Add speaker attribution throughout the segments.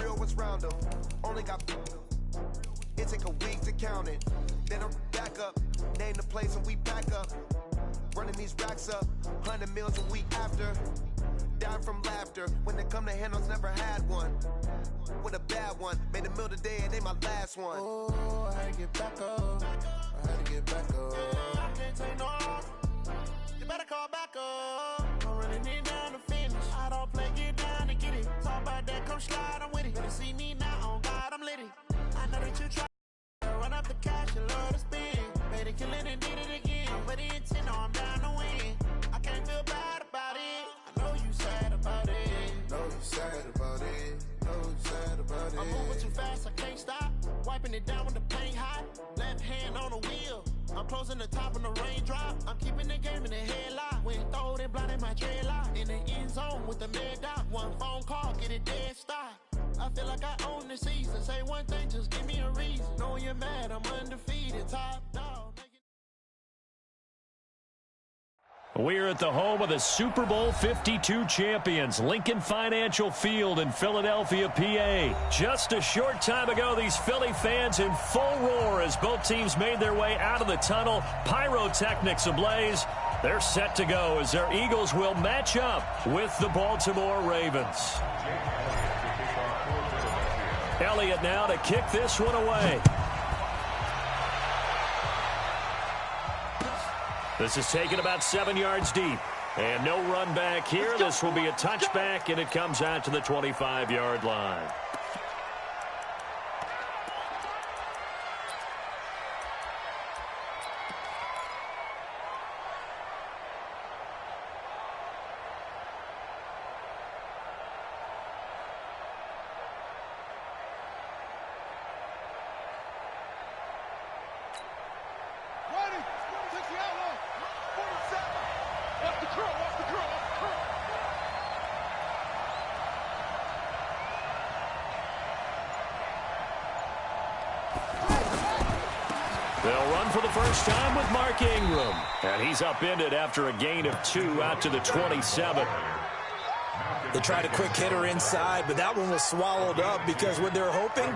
Speaker 1: real ones round them. Only got it take a week to count it. Then I'm back up, name the place and we back up. Running these racks up, 100 meals a week after. Dying from laughter, when it come to handles, never had one. With a bad one, made a meal today and they my last one.
Speaker 2: Oh, I had to get back up, I had to get back up. I can't take no, you better call back up. I'm running it down to finish, I don't play, get down to get it. Talk about that, come slide, I'm with it. Better see me now, on God, I'm litty. I know that you try to run up the cash, you love to spend. Made it, kill it and did it again. But the intent, no, I'm down to win. I can't feel bad about it. I know you sad about it.
Speaker 3: Know you sad about it. Know you sad about it.
Speaker 2: I'm moving too fast, I can't stop. Wiping it down with the paint hot. Left hand on the wheel. I'm closing the top on the raindrop. I'm keeping the game in the headlock. Went throwed and blinded my dreadlock. In the end zone with the mad dot. One phone call, get it dead stop. I feel like I own the season. Say one thing, just give me a reason. Knowing you're mad, I'm undefeated. Top dog.
Speaker 4: We're at the home of the Super Bowl 52 champions, Lincoln Financial Field in Philadelphia, PA. Just a short time ago, these Philly fans in full roar as both teams made their way out of the tunnel. Pyrotechnics ablaze. They're set to go as their Eagles will match up with the Baltimore Ravens. Elliott now to kick this one away. This is taken about 7 yards deep. And no run back here. This will be a touchback, and it comes out to the 25-yard line. They'll run for the first time with Mark Ingram. And he's upended after a gain of 2 out to the 27.
Speaker 5: They tried a quick hitter inside, but that one was swallowed up because what they're hoping,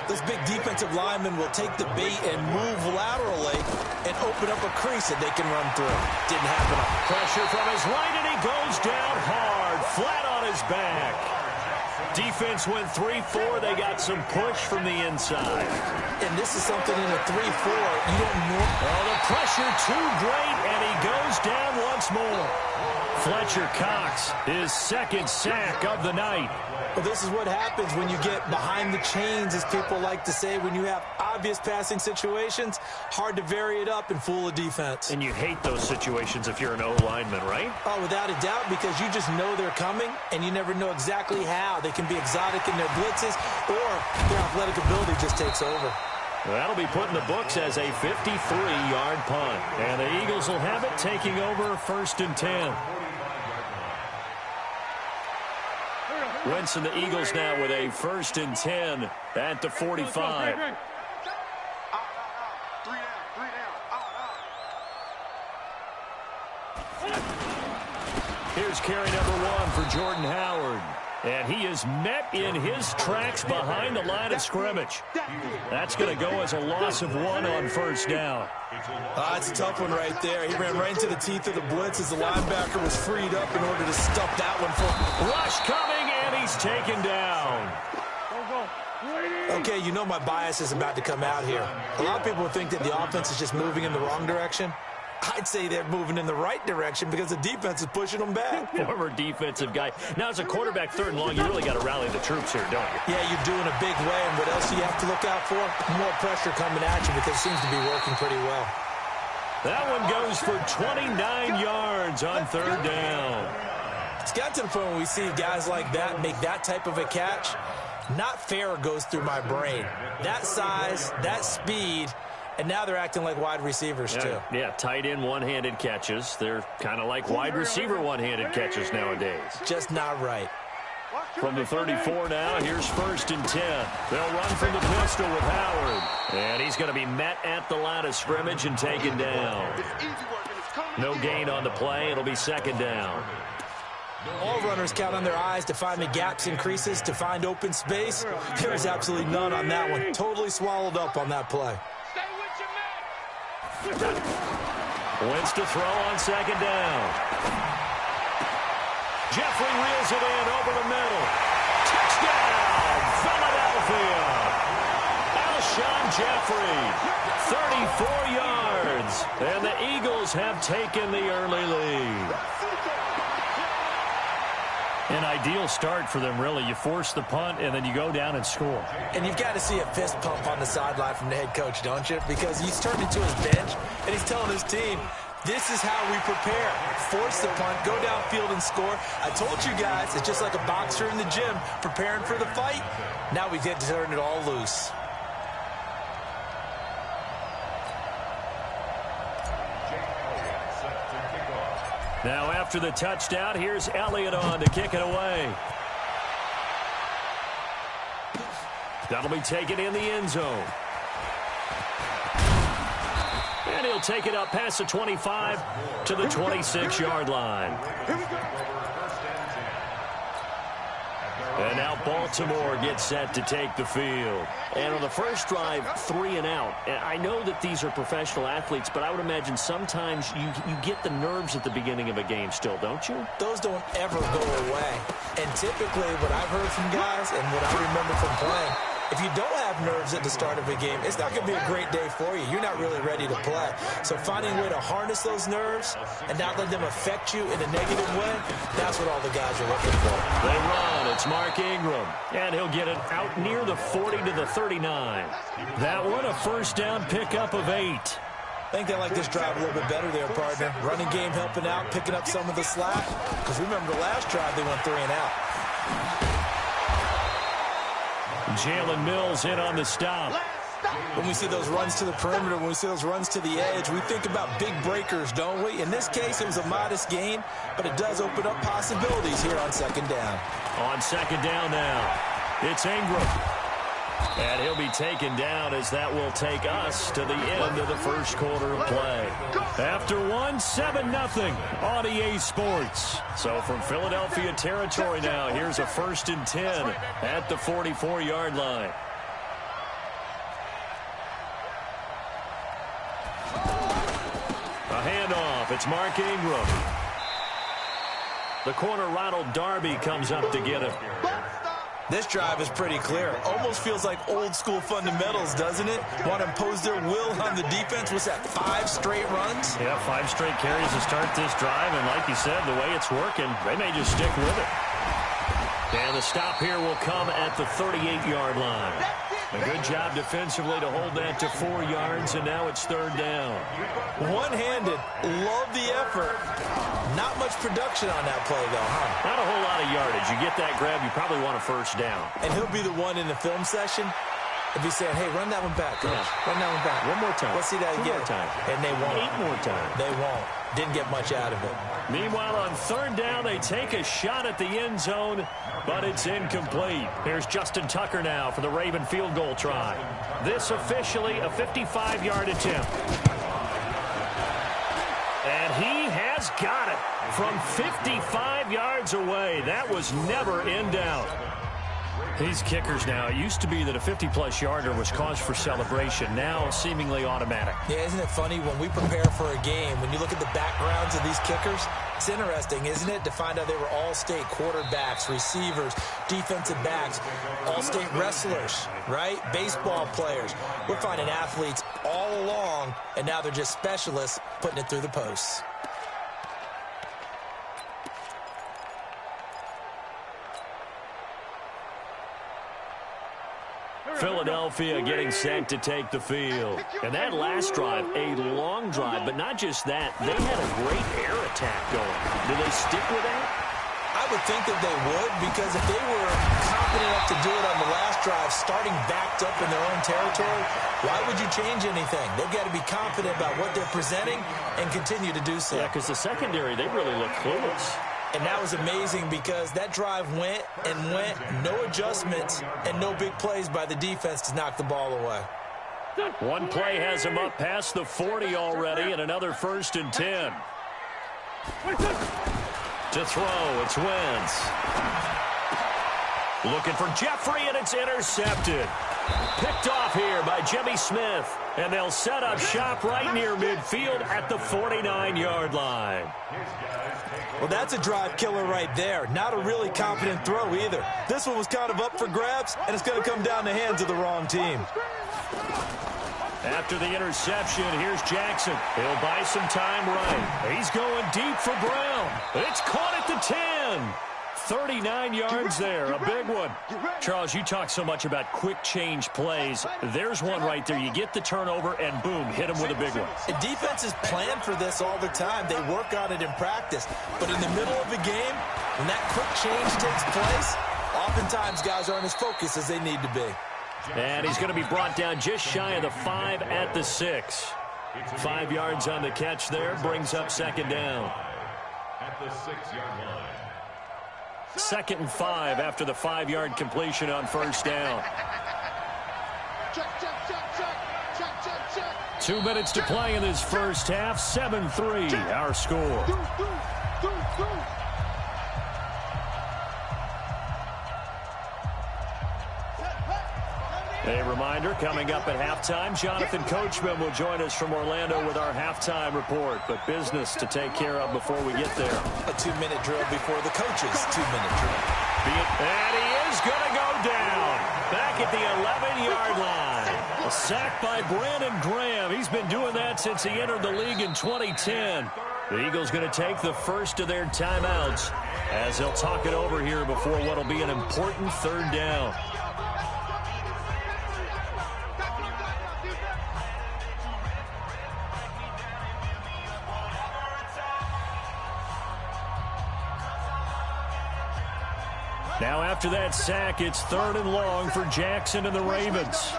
Speaker 5: this big defensive lineman will take the bait and move laterally and open up a crease that they can run through. Didn't happen.
Speaker 4: Pressure from his right, and he goes down hard, flat on his back. Defense went 3-4. They got some push from the inside.
Speaker 5: And this is something in a 3-4. You don't know.
Speaker 4: Oh, the pressure too great, and he goes down once more. Fletcher Cox, his second sack of the night.
Speaker 5: Well, this is what happens when you get behind the chains, as people like to say. When you have obvious passing situations, hard to vary it up and fool a defense.
Speaker 4: And you hate those situations if you're an O-lineman, right?
Speaker 5: Oh, without a doubt, because you just know they're coming, and you never know exactly how. They can be exotic in their blitzes, or their athletic ability just takes over.
Speaker 4: That'll be put in the books as a 53-yard punt. And the Eagles will have it, taking over 1st and 10. Wentz and the Eagles now with a 1st and 10 at the 45. Here's carry number 1 for Jordan Howard. And he is met in his tracks behind the line of scrimmage. That's going to go as a loss of 1 on 1st down.
Speaker 5: It's a tough one right there. He ran right into the teeth of the blitz as the linebacker was freed up in order to stuff that one for.
Speaker 4: Rush coming, and he's taken down.
Speaker 5: Okay, you know my bias is about to come out here. A lot of people think that the offense is just moving in the wrong direction. I'd say they're moving in the right direction because the defense is pushing them back.
Speaker 4: Former defensive guy. Now, as a quarterback, 3rd and long, you really got to rally the troops here, don't you?
Speaker 5: Yeah, you're doing a big way, and what else do you have to look out for? More pressure coming at you because it seems to be working pretty well.
Speaker 4: That one goes for 29 yards on 3rd down.
Speaker 5: It's got to the point where we see guys like that make that type of a catch. Not fair goes through my brain. That size, that speed, and now they're acting like wide receivers, too.
Speaker 4: Yeah, tight end one-handed catches. They're kind of like wide receiver one-handed catches nowadays.
Speaker 5: Just not right.
Speaker 4: From the 34 now, here's 1st and 10. They'll run from the pistol with Howard. And he's going to be met at the line of scrimmage and taken down. No gain on the play. It'll be 2nd down.
Speaker 5: All runners count on their eyes to find the gaps and creases, to find open space. There is absolutely none on that one. Totally swallowed up on that play.
Speaker 4: Wins to throw on second down. Jeffrey reels it in over the middle. Touchdown, Philadelphia. Alshon Jeffrey, 34 yards. And the Eagles have taken the early lead. An ideal start for them, really. You force the punt, and then you go down and score.
Speaker 5: And you've got to see a fist pump on the sideline from the head coach, don't you? Because he's turned into his bench, and he's telling his team, this is how we prepare. Force the punt, go downfield and score. I told you guys, it's just like a boxer in the gym preparing for the fight. Now we get to turn it all loose.
Speaker 4: Now after the touchdown, here's Elliott on to kick it away. That'll be taken in the end zone. And he'll take it up past the 25 to the 26-yard line. And now Baltimore gets set to take the field.
Speaker 6: And on the first drive, 3 and out. And I know that these are professional athletes, but I would imagine sometimes you get the nerves at the beginning of a game still, don't you?
Speaker 5: Those don't ever go away. And typically what I've heard from guys and what I remember from playing, if you don't have nerves at the start of a game, it's not going to be a great day for you. You're not really ready to play. So finding a way to harness those nerves and not let them affect you in a negative way, that's what all the guys are looking for.
Speaker 4: They run. It's Mark Ingram. And he'll get it out near the 40 to the 39. That one a first down pickup of 8.
Speaker 5: I think they like this drive a little bit better there, partner. Running game helping out, picking up some of the slack. Because remember the last drive, they went 3 and out.
Speaker 4: Jalen Mills in on the stop.
Speaker 5: When we see those runs to the perimeter, when we see those runs to the edge, we think about big breakers, don't we? In this case, it was a modest gain, but it does open up possibilities here on second down.
Speaker 4: On second down now, it's Ingram. And he'll be taken down as that will take us to the end of the first quarter of play. After 7-0 on EA Sports. So from Philadelphia territory now, here's a 1st and 10 at the 44-yard line. A handoff. It's Mark Ingram. The corner Ronald Darby comes up to get him.
Speaker 5: This drive is pretty clear. Almost feels like old school fundamentals, doesn't it? Want to impose their will on the defense. What's that, 5 straight runs?
Speaker 4: Yeah, 5 straight carries to start this drive. And like you said, the way it's working, they may just stick with it. And the stop here will come at the 38-yard line. A good job defensively to hold that to 4 yards, and now it's 3rd down.
Speaker 5: One-handed. Love the effort. Not much production on that play, though, huh?
Speaker 4: Not a whole lot of yardage. You get that grab, you probably want a 1st down.
Speaker 5: And he'll be the one in the film session if he's saying, hey, run that one back, coach.
Speaker 4: Yeah.
Speaker 5: Run that one back.
Speaker 4: One more time.
Speaker 5: Let's see that again.
Speaker 4: 2 more times.
Speaker 5: And they won't.
Speaker 4: 8 more times.
Speaker 5: They won't. Didn't get much out of it.
Speaker 4: Meanwhile, on 3rd down, they take a shot at the end zone, but it's incomplete. Here's Justin Tucker now for the Raven field goal try. This officially a 55-yard attempt. And he has got it from 55 yards away. That was never in doubt. These kickers now, it used to be that a 50-plus yarder was cause for celebration. Now seemingly automatic.
Speaker 5: Yeah, isn't it funny when we prepare for a game, when you look at the backgrounds of these kickers, it's interesting, isn't it, to find out they were all-state quarterbacks, receivers, defensive backs, all-state wrestlers, right? Baseball players. We're finding athletes all along, and now they're just specialists putting it through the posts.
Speaker 4: Philadelphia getting set to take the field. And that last drive, a long drive, but not just that. They had a great air attack going. Do they stick with that?
Speaker 5: I would think that they would, because if they were confident enough to do it on the last drive, starting backed up in their own territory, why would you change anything? They've got to be confident about what they're presenting and continue to do so.
Speaker 4: Yeah, because the secondary, they really look clueless.
Speaker 5: And that was amazing because that drive went and went, no adjustments and no big plays by the defense to knock the ball away.
Speaker 4: One play has him up past the 40 already, and another 1st and 10. To throw, it's Wentz. Looking for Jeffrey, and it's intercepted. Picked off here by Jimmy Smith. And they'll set up shop right near midfield at the 49-yard line.
Speaker 5: Well, that's a drive killer right there. Not a really confident throw either. This one was kind of up for grabs, and it's going to come down the hands of the wrong team.
Speaker 4: After the interception, here's Jackson. He'll buy some time right. He's going deep for Brown. It's caught at the 10. 39 yards there, a big one. Charles, you talk so much about quick change plays. There's one right there. You get the turnover, and boom, hit him with a big one.
Speaker 5: And defenses plan for this all the time. They work on it in practice. But in the middle of the game, when that quick change takes place, oftentimes guys aren't as focused as they need to be.
Speaker 4: And he's going to be brought down just shy of the 5 at the 6. 5 yards on the catch there, brings up second down.
Speaker 7: At the 6-yard line.
Speaker 4: 2nd and 5 after the 5-yard completion on first down. 2 minutes to play in this first half. 7-3 our score. A reminder, coming up at halftime, Jonathan Coachman will join us from Orlando with our halftime report. But business to take care of before we get there.
Speaker 5: A 2-minute drill before the coach's 2-minute drill.
Speaker 4: And he is going to go down. Back at the 11-yard line. A sack by Brandon Graham. He's been doing that since he entered the league in 2010. The Eagles going to take the first of their timeouts as they'll talk it over here before what will be an important third down. Now after that sack, it's 3rd and long for Jackson and the Ravens.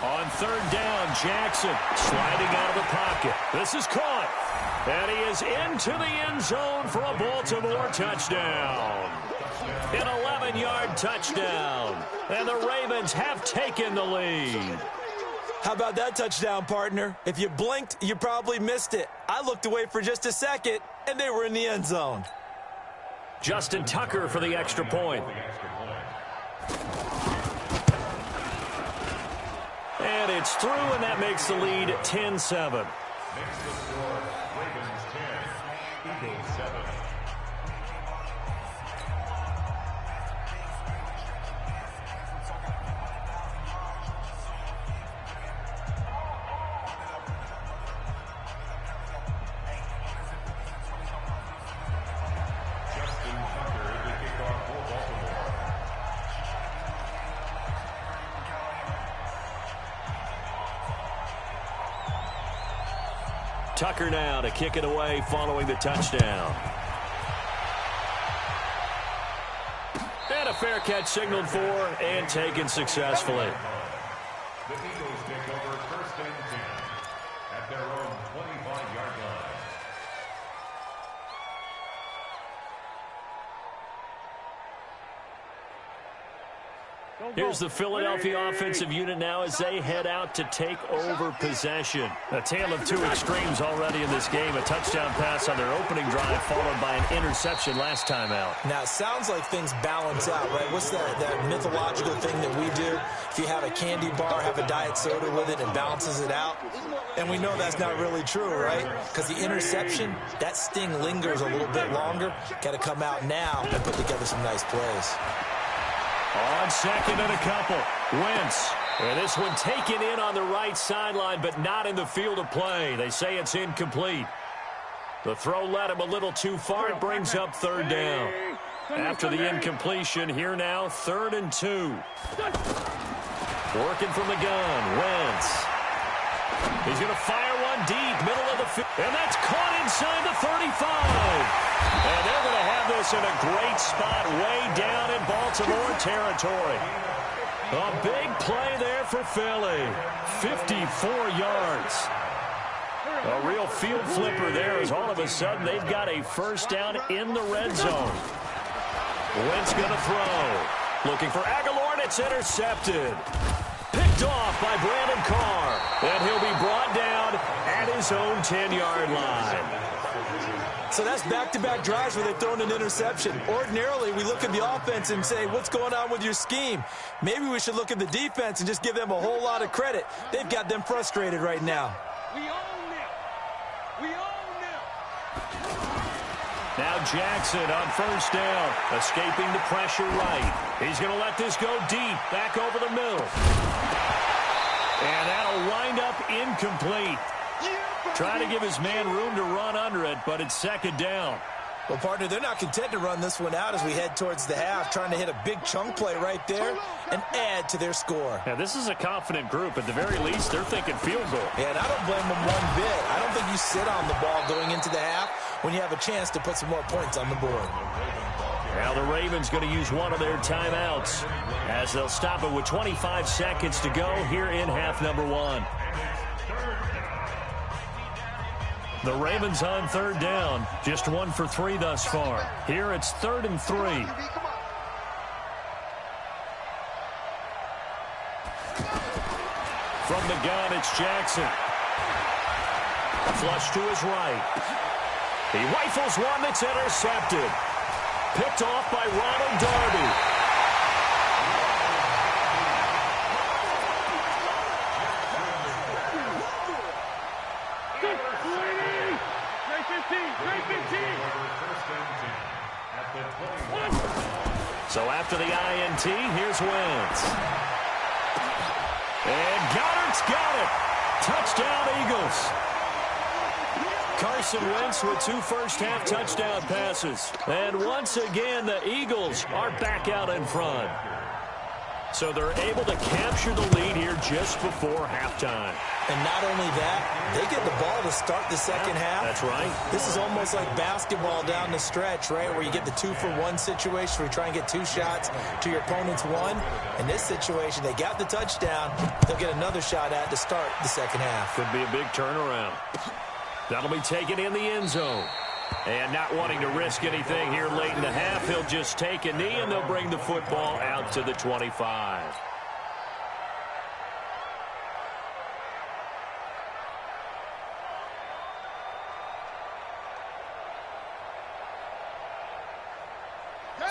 Speaker 4: On 3rd down, Jackson sliding out of the pocket. This is caught. And he is into the end zone for a Baltimore touchdown. An 11-yard touchdown. And the Ravens have taken the lead.
Speaker 5: How about that touchdown, partner? If you blinked, you probably missed it. I looked away for just a second, and they were in the end zone.
Speaker 4: Justin Tucker for the extra point. And it's through, and that makes the lead 10-7.
Speaker 7: Ravens 10, Eagles 7.
Speaker 4: Tucker now to kick it away following the touchdown. And a fair catch signaled for and taken successfully.
Speaker 7: The Eagles take over 1st and 10 at their own 25-yard line.
Speaker 4: Here's the Philadelphia offensive unit now as they head out to take over possession. A tale of two extremes already in this game. A touchdown pass on their opening drive followed by an interception last time out.
Speaker 5: Now, it sounds like things balance out, right? What's that mythological thing that we do? If you have a candy bar, have a diet soda with it, it balances it out. And we know that's not really true, right? Because the interception, that sting lingers a little bit longer. Got to come out now and put together some nice plays.
Speaker 4: On 2nd and a couple, Wentz. And this one taken in on the right sideline, but not in the field of play. They say it's incomplete. The throw led him a little too far. It brings up 3rd down. After the incompletion, here now, 3rd and 2. Working from the gun, Wentz. He's going to fire one deep, middle of the field. And that's caught inside the 35. And they're going to have this in a great spot way down in Baltimore territory. A big play there for Philly. 54 yards. A real field flipper there as all of a sudden they've got a first down in the red zone. Wentz going to throw. Looking for Aguilar, and it's intercepted. Picked off by Brandon Carr. And he'll be brought down at at his own 10-yard line.
Speaker 5: So that's back-to-back drives where they've thrown an interception. Ordinarily, we look at the offense and say, what's going on with your scheme? Maybe we should look at the defense and just give them a whole lot of credit. They've got them frustrated right now.
Speaker 8: We own them. We own them.
Speaker 4: Now Jackson on first down, escaping the pressure right. He's going to let this go deep, back over the middle. And that'll wind up incomplete. Trying to give his man room to run under it, but it's second down.
Speaker 5: Well, partner, they're not content to run this one out as we head towards the half, trying to hit a big chunk play right there and add to their score.
Speaker 4: Now, this is a confident group. At the very least, they're thinking field goal.
Speaker 5: Yeah, and I don't blame them one bit. I don't think you sit on the ball going into the half when you have a chance to put some more points on the board.
Speaker 4: Now the Ravens going to use one of their timeouts as they'll stop it with 25 seconds to go here in half number one. The Ravens on third down, just 1 for 3 thus far. Here it's 3rd and 3. From the gun, it's Jackson. Flush to his right. He rifles one that's intercepted. Picked off by Ronald Darby. So after the INT, here's Wentz. And Goddard's got it. Touchdown, Eagles. Carson Wentz with 2 first-half touchdown passes. And once again, the Eagles are back out in front. So they're able to capture the lead here just before halftime.
Speaker 5: And not only that, they get the ball to start the second half.
Speaker 4: That's right.
Speaker 5: This is almost like basketball down the stretch, right, where you get the 2-for-1 situation where you try and get 2 shots to your opponent's 1. In this situation, they got the touchdown. They'll get another shot at to start the second half.
Speaker 4: Could be a big turnaround. That'll be taken in the end zone. And not wanting to risk anything here late in the half, he'll just take a knee, and they'll bring the football out to the 25.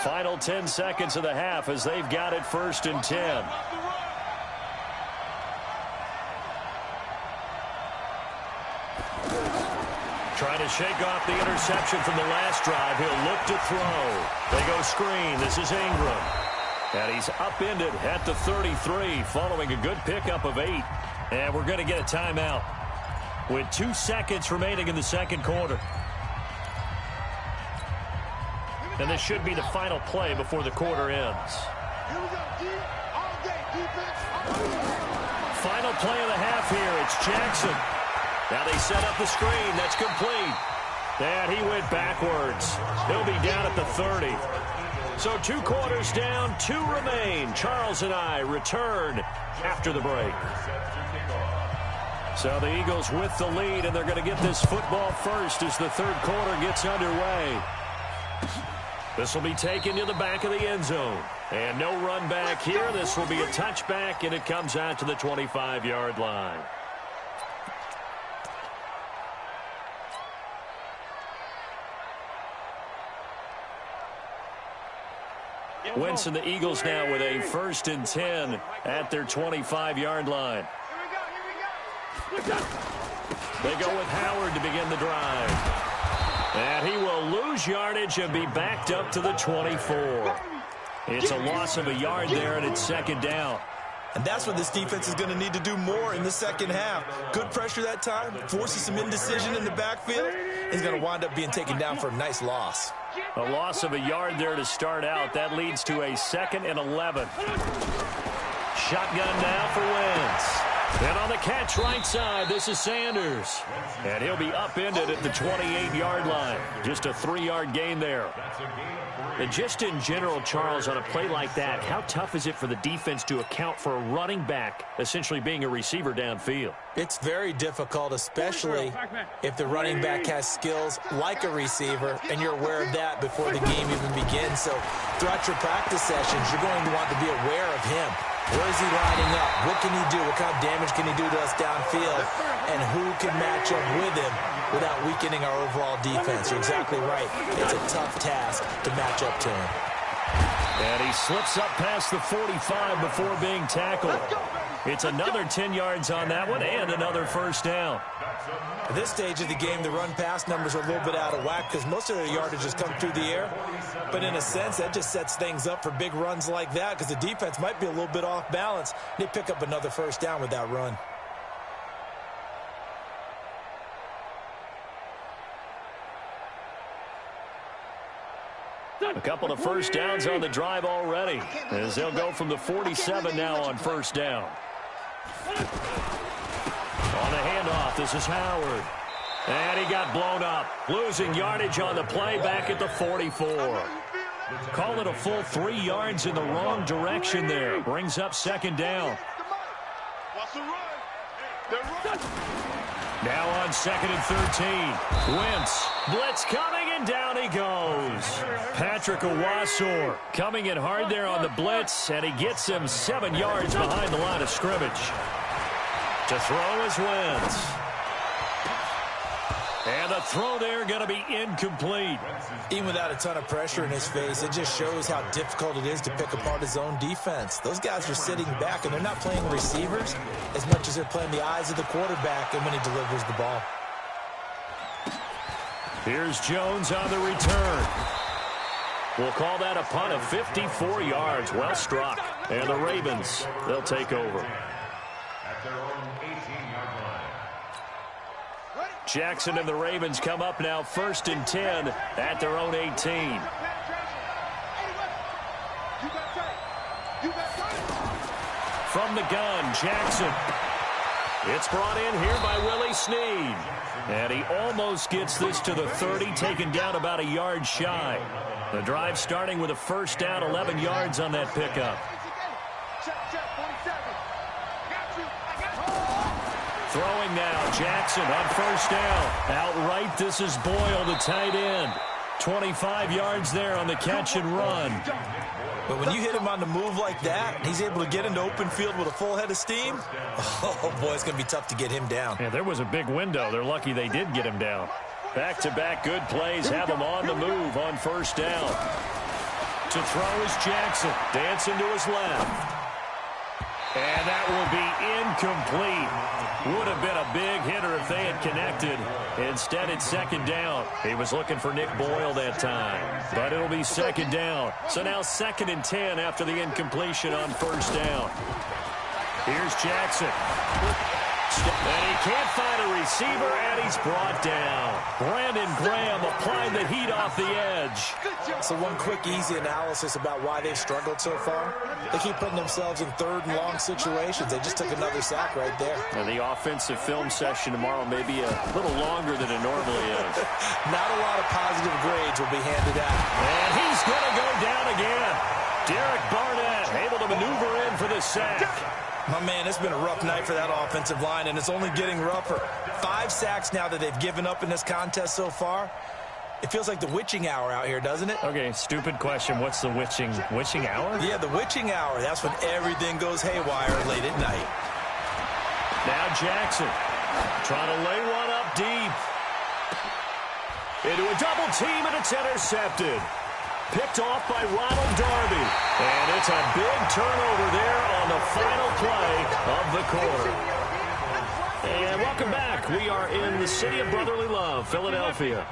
Speaker 4: Final 10 seconds of the half as they've got it 1st and 10. Trying to shake off the interception from the last drive. He'll look to throw. They go screen. This is Ingram. And he's upended at the 33 following a good pickup of 8. And we're going to get a timeout with 2 seconds remaining in the second quarter. And this should be the final play before the quarter ends. Final play of the half here. It's Jackson. Now they set up the screen. That's complete. And he went backwards. He'll be down at the 30. So 2 quarters down, 2 remain. Charles and I return after the break. So the Eagles with the lead, and they're going to get this football first as the third quarter gets underway. This will be taken to the back of the end zone. And no run back here. This will be a touchback, and it comes out to the 25-yard line. Wentz and the Eagles now with a 1st and 10 at their 25-yard line. They go with Howard to begin the drive. And he will lose yardage and be backed up to the 24. It's a loss of a yard there, and it's 2nd down.
Speaker 5: And that's what this defense is going to need to do more in the second half. Good pressure that time, forces some indecision in the backfield. He's going to wind up being taken down for a nice loss.
Speaker 4: A loss of a yard there to start out. That leads to a 2nd and 11. Shotgun now for Wentz. And on the catch right side, this is Sanders. And he'll be upended at the 28-yard line. Just a 3-yard gain there. And just in general, Charles, on a play like that, how tough is it for the defense to account for a running back essentially being a receiver downfield?
Speaker 5: It's very difficult, especially if the running back has skills like a receiver, and you're aware of that before the game even begins. So throughout your practice sessions, you're going to want to be aware of him. Where is he lining up? What can he do? What kind of damage can he do to us downfield? And who can match up with him without weakening our overall defense? You're exactly right. It's a tough task to match up to him.
Speaker 4: And he slips up past the 45 before being tackled. It's another 10 yards on that one and another first down.
Speaker 5: At this stage of the game, the run-pass numbers are a little bit out of whack because most of their yardage has come through the air. But in a sense, that just sets things up for big runs like that because the defense might be a little bit off balance. They pick up another first down with that run.
Speaker 4: A couple of first downs on the drive already, as they'll go from the 47 now on first down. On the handoff, this is Howard. And he got blown up. Losing yardage on the play back at the 44. Call it a full 3 yards in the wrong direction there. Brings up second down. Now on second and 13. Wentz. Blitz coming, and down he goes. Patrick Owasor coming in hard there on the blitz, and he gets him 7 yards behind the line of scrimmage. To throw is Wentz. And the throw there going to be incomplete.
Speaker 5: Even without a ton of pressure in his face, it just shows how difficult it is to pick apart his own defense. Those guys are sitting back, and they're not playing receivers as much as they're playing the eyes of the quarterback and when he delivers the ball.
Speaker 4: Here's Jones on the return. We'll call that a punt of 54 yards. Well struck. And the Ravens, they'll take over.
Speaker 7: At their own 18-yard line.
Speaker 4: Jackson and the Ravens come up now first and 10 at their own 18. From the gun, Jackson. It's brought in here by Willie Snead. And he almost gets this to the 30, taken down about a yard shy. The drive starting with a first down, 11 yards on that pickup. Throwing now, Jackson on first down. Outright, this is Boyle, the tight end. 25 yards there on the catch and run.
Speaker 5: But when you hit him on the move like that, he's able to get into open field with a full head of steam. Oh, boy, it's going to be tough to get him down.
Speaker 4: Yeah, there was a big window. They're lucky they did get him down. Back-to-back good plays have him on the move on first down. To throw is Jackson. Dancing to his left. And that will be incomplete. Would have been a big hitter if they had connected. Instead, it's second down. He was looking for Nick Boyle that time. But it'll be second down. So now second and 10 after the incompletion on first down. Here's Jackson. And he can't find a receiver, and he's brought down. Brandon Graham applying the heat off the edge.
Speaker 5: So one quick, easy analysis about why they've struggled so far. They keep putting themselves in third and long situations. They just took another sack right there.
Speaker 4: And the offensive film session tomorrow may be a little longer than it normally is.
Speaker 5: Not a lot of positive grades will be handed out.
Speaker 4: And he's going to go down again. Derek Barnett able to maneuver in for the sack.
Speaker 5: My man, it's been a rough night for that offensive line, and it's only getting rougher. 5 sacks now that they've given up in this contest so far. It feels like the witching hour out here, doesn't it?
Speaker 4: Okay, stupid question. What's the witching hour?
Speaker 5: Yeah, the witching hour. That's when everything goes haywire late at night.
Speaker 4: Now Jackson trying to lay one up deep. Into a double team, and it's intercepted. Picked off by Ronald Darby. And it's a big turnover there on the final play of the quarter. And welcome back. We are in the city of brotherly love, Philadelphia.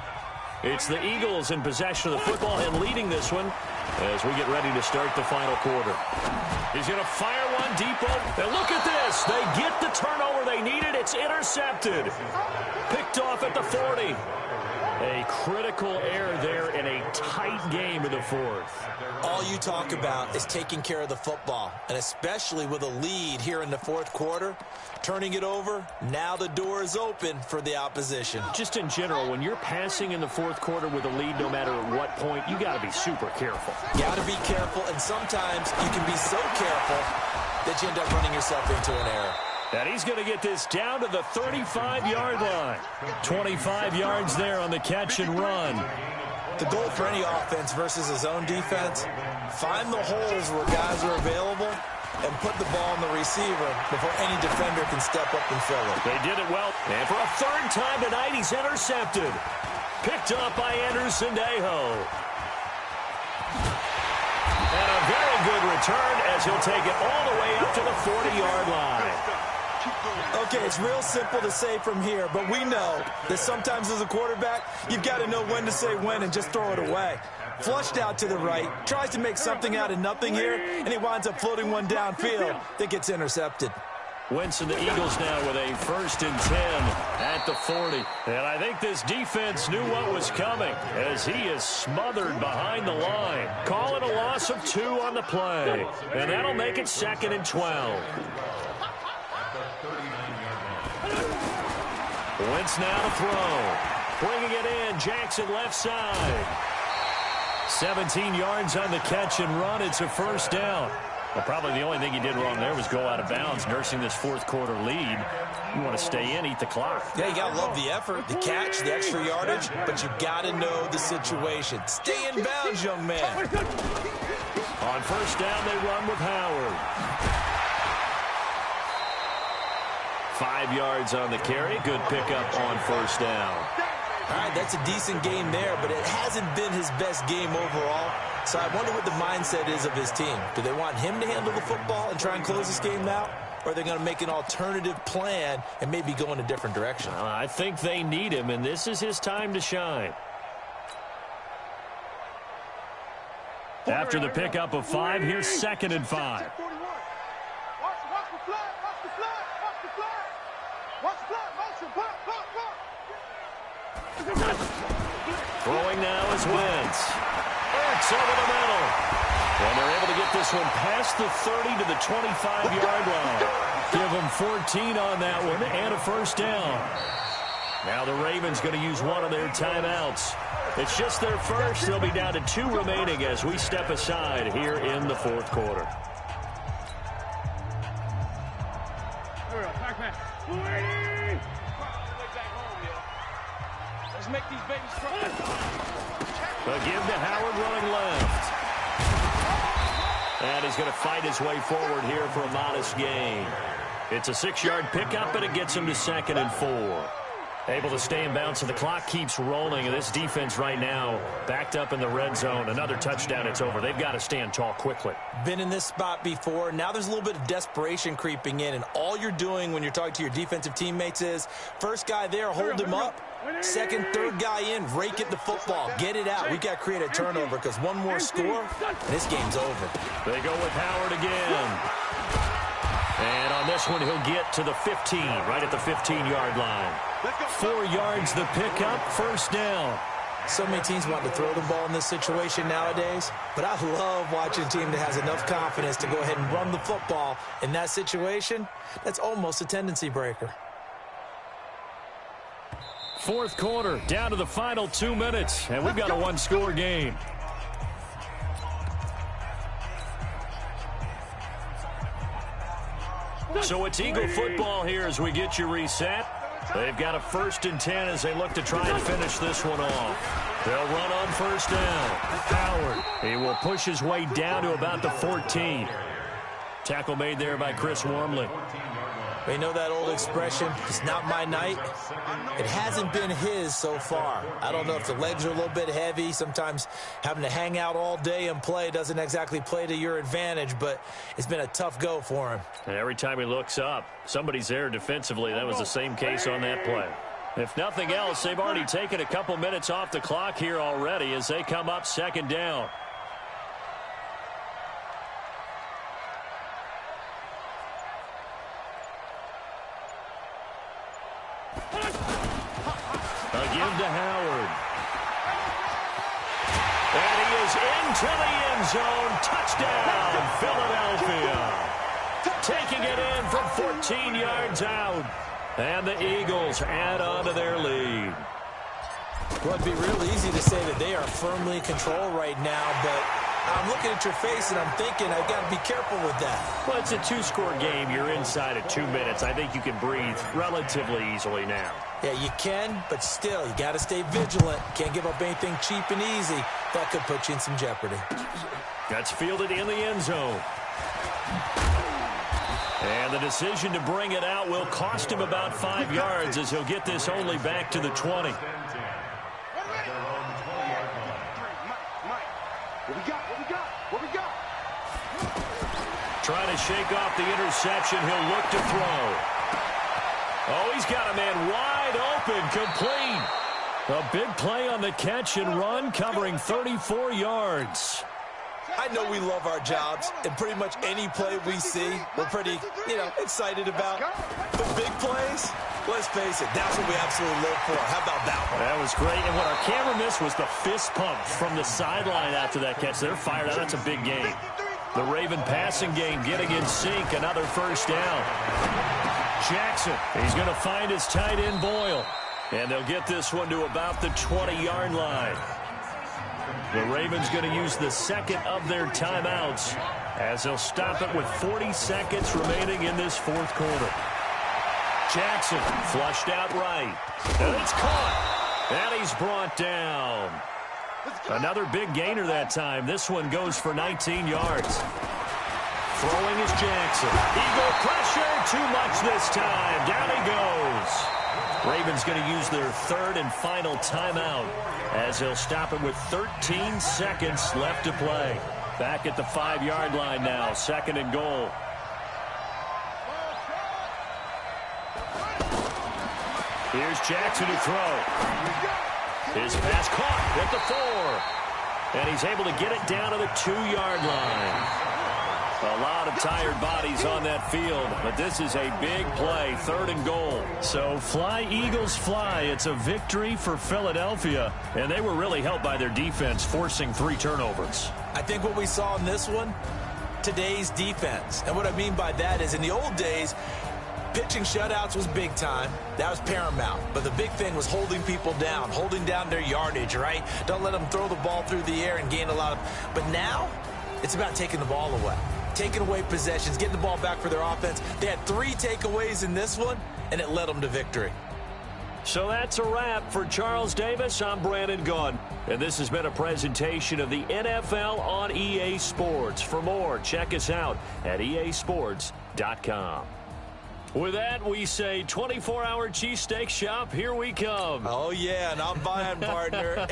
Speaker 4: It's the Eagles in possession of the football and leading this one as we get ready to start the final quarter. He's going to fire one deep over. And look at this. They get the turnover they needed. It's intercepted. Picked off at the 40. A critical error there in a tight game in the fourth.
Speaker 5: All you talk about is taking care of the football, and especially with a lead here in the fourth quarter, turning it over, now the door is open for the opposition.
Speaker 4: Just in general, when you're passing in the fourth quarter with a lead, no matter at what point, you got to be super careful.
Speaker 5: Got to be careful, and sometimes you can be so careful that you end up running yourself into an error.
Speaker 4: And he's going to get this down to the 35-yard line. 25 yards there on the catch and run.
Speaker 5: The goal for any offense versus his own defense, find the holes where guys are available and put the ball on the receiver before any defender can step up and fill it.
Speaker 4: They did it well. And for a third time tonight, he's intercepted. Picked up by Anderson Dejo. And a very good return as he'll take it all the way up to the 40-yard line.
Speaker 5: Okay, it's real simple to say from here, but we know that sometimes as a quarterback, you've got to know when to say when and just throw it away. Flushed out to the right, tries to make something out of nothing here, and he winds up floating one downfield that gets intercepted.
Speaker 4: Wentz and the Eagles now with a 1st and 10 at the 40. And I think this defense knew what was coming as he is smothered behind the line. Call it a loss of 2 on the play. And that'll make it 2nd and 12. Wentz now to throw. Bringing it in, Jackson left side. 17 yards on the catch and run. It's a 1st down. Well, probably the only thing he did wrong there was go out of bounds, nursing this 4th quarter lead. You want to stay in, eat the clock.
Speaker 5: Yeah, you got to love the effort, the catch, the extra yardage, but you got to know the situation. Stay in bounds, young man.
Speaker 4: On 1st down, they run with Howard. 5 yards on the carry. Good pickup on 1st down.
Speaker 5: All right, that's a decent game there, but it hasn't been his best game overall. So I wonder what the mindset is of his team. Do they want him to handle the football and try and close this game out? Or are they going to make an alternative plan and maybe go in a different direction?
Speaker 4: I think they need him, and this is his time to shine. After the pickup of 5, here's 2nd and 5. Throwing now is Wentz. Ertz over the middle. And they're able to get this one past the 30 to the 25-yard line. Give them 14 on that one and a 1st down. Now the Ravens going to use one of their timeouts. It's just their first. They'll be down to 2 remaining as we step aside here in the 4th quarter.
Speaker 8: Let's make these babies strong.
Speaker 4: But give to Howard running left. And he's going to fight his way forward here for a modest gain. It's a 6-yard pickup, and it gets him to 2nd and 4. Able to stay in bounds, so the clock keeps rolling. And this defense right now backed up in the red zone. Another touchdown, it's over. They've got to stand tall quickly.
Speaker 5: Been in this spot before. Now there's a little bit of desperation creeping in. And all you're doing when you're talking to your defensive teammates is, first guy there, hold him up. 2nd, 3rd guy in, rake it the football. Get it out. We got to create a turnover because one more score, and this game's over.
Speaker 4: They go with Howard again. And on this one, he'll get to the 15, right at the 15-yard line. 4 yards the pickup, 1st down.
Speaker 5: So many teams want to throw the ball in this situation nowadays, but I love watching a team that has enough confidence to go ahead and run the football. In that situation, that's almost a tendency breaker.
Speaker 4: 4th quarter, down to the final 2 minutes, and we've got a 1-score game. So it's Eagle football here as we get you reset. They've got a 1st and 10 as they look to try and finish this one off. They'll run on 1st down. Howard, he will push his way down to about the 14. Tackle made there by Chris Wormley.
Speaker 5: We know that old expression, it's not my night. It hasn't been his so far. I don't know if the legs are a little bit heavy. Sometimes having to hang out all day and play doesn't exactly play to your advantage, but it's been a tough go for him.
Speaker 4: And every time he looks up, somebody's there defensively. That was the same case on that play. If nothing else, they've already taken a couple minutes off the clock here already as they come up 2nd down. Again to Howard. And he is into the end zone. Touchdown, Philadelphia. Taking it in from 14 yards out. And the Eagles add on to their lead.
Speaker 5: Well, it'd be real easy to say that they are firmly in control right now, but I'm looking at your face, and I'm thinking I've got to be careful with that.
Speaker 6: Well, it's a two-score game. You're inside of 2 minutes. I think you can breathe relatively easily now.
Speaker 5: Yeah, you can, but still, you got to stay vigilant. Can't give up anything cheap and easy. That could put you in some jeopardy.
Speaker 6: That's fielded in the end zone. And the decision to bring it out will cost him about 5 yards as he'll get this only back to the 20. Trying to shake off the interception. He'll look to throw. Oh, he's got a man wide open, complete. A big play on the catch and run, covering 34 yards.
Speaker 5: I know we love our jobs, and pretty much any play we see, we're pretty, excited about. But big plays, let's face it, that's what we absolutely live for. How about that one?
Speaker 6: That was great, and what our camera missed was the fist pump from the sideline after that catch. They're fired out. That's a big game. The Raven passing game getting in sync. Another first down. Jackson, he's going to find his tight end Boyle. And they'll get this one to about the 20-yard line. The Ravens going to use the second of their timeouts as they'll stop it with 40 seconds remaining in this fourth quarter. Jackson flushed out right. And it's caught. And he's brought down. Another big gainer that time. This one goes for 19 yards. Throwing is Jackson. Eagle pressure. Too much this time. Down he goes. Ravens going to use their third and final timeout as they'll stop it with 13 seconds left to play. Back at the 5-yard line now. Second and goal. Here's Jackson to throw. His pass caught at the 4. And he's able to get it down to the 2-yard line. A lot of tired bodies on that field, but this is a big play, third and goal. So fly, Eagles, fly. It's a victory for Philadelphia, and they were really helped by their defense, forcing 3 turnovers.
Speaker 5: I think what we saw in this one, today's defense. And what I mean by that is in the old days, pitching shutouts was big time. That was paramount. But the big thing was holding people down, holding down their yardage, right? Don't let them throw the ball through the air and gain a lot of... But now, it's about taking the ball away. Taking away possessions, getting the ball back for their offense. They had 3 takeaways in this one, and it led them to victory.
Speaker 6: So that's a wrap for Charles Davis. I'm Brandon Gunn, and this has been a presentation of the NFL on EA Sports. For more, check us out at easports.com. With that, we say 24-hour cheesesteak shop, here we come.
Speaker 5: Oh, yeah, and I'm buying, partner.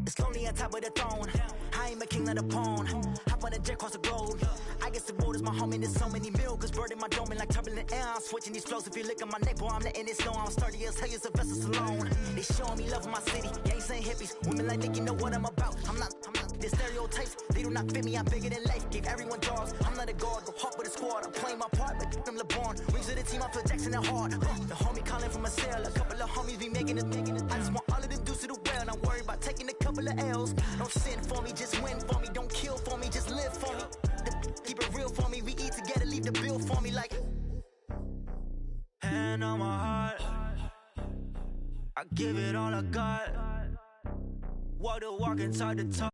Speaker 9: It's lonely on top of the throne. I ain't a king, not a pawn. Hop on a jet across the globe. I guess the road is my home and there's so many milk. Bird in my dome and like turbulent air. I'm switching these flows. If you look at my neck, boy, I'm letting it snow. I'm sturdy as hell as a vessel alone. They showing me love in my city. Gangs ain't hippies. Women like Nick, you know what I'm about. I'm not the stereotypes. They do not fit me. I'm bigger than life. Give everyone jobs. I'm not a guard. Go hard with a squad. I'm playing my part, but them LeBron. Rings of the team. I feel Jackson and hard. The homie calling from a cell. A couple of homies be making it. I just want all of them dudes to do well. Not worry about taking a couple of L's. Don't sin for me, just win for me. Don't kill for me, just live for me. Keep it real for me. We eat together, leave the bill for me like. Hand on my heart, I give it all I got. Walk the walk inside the top.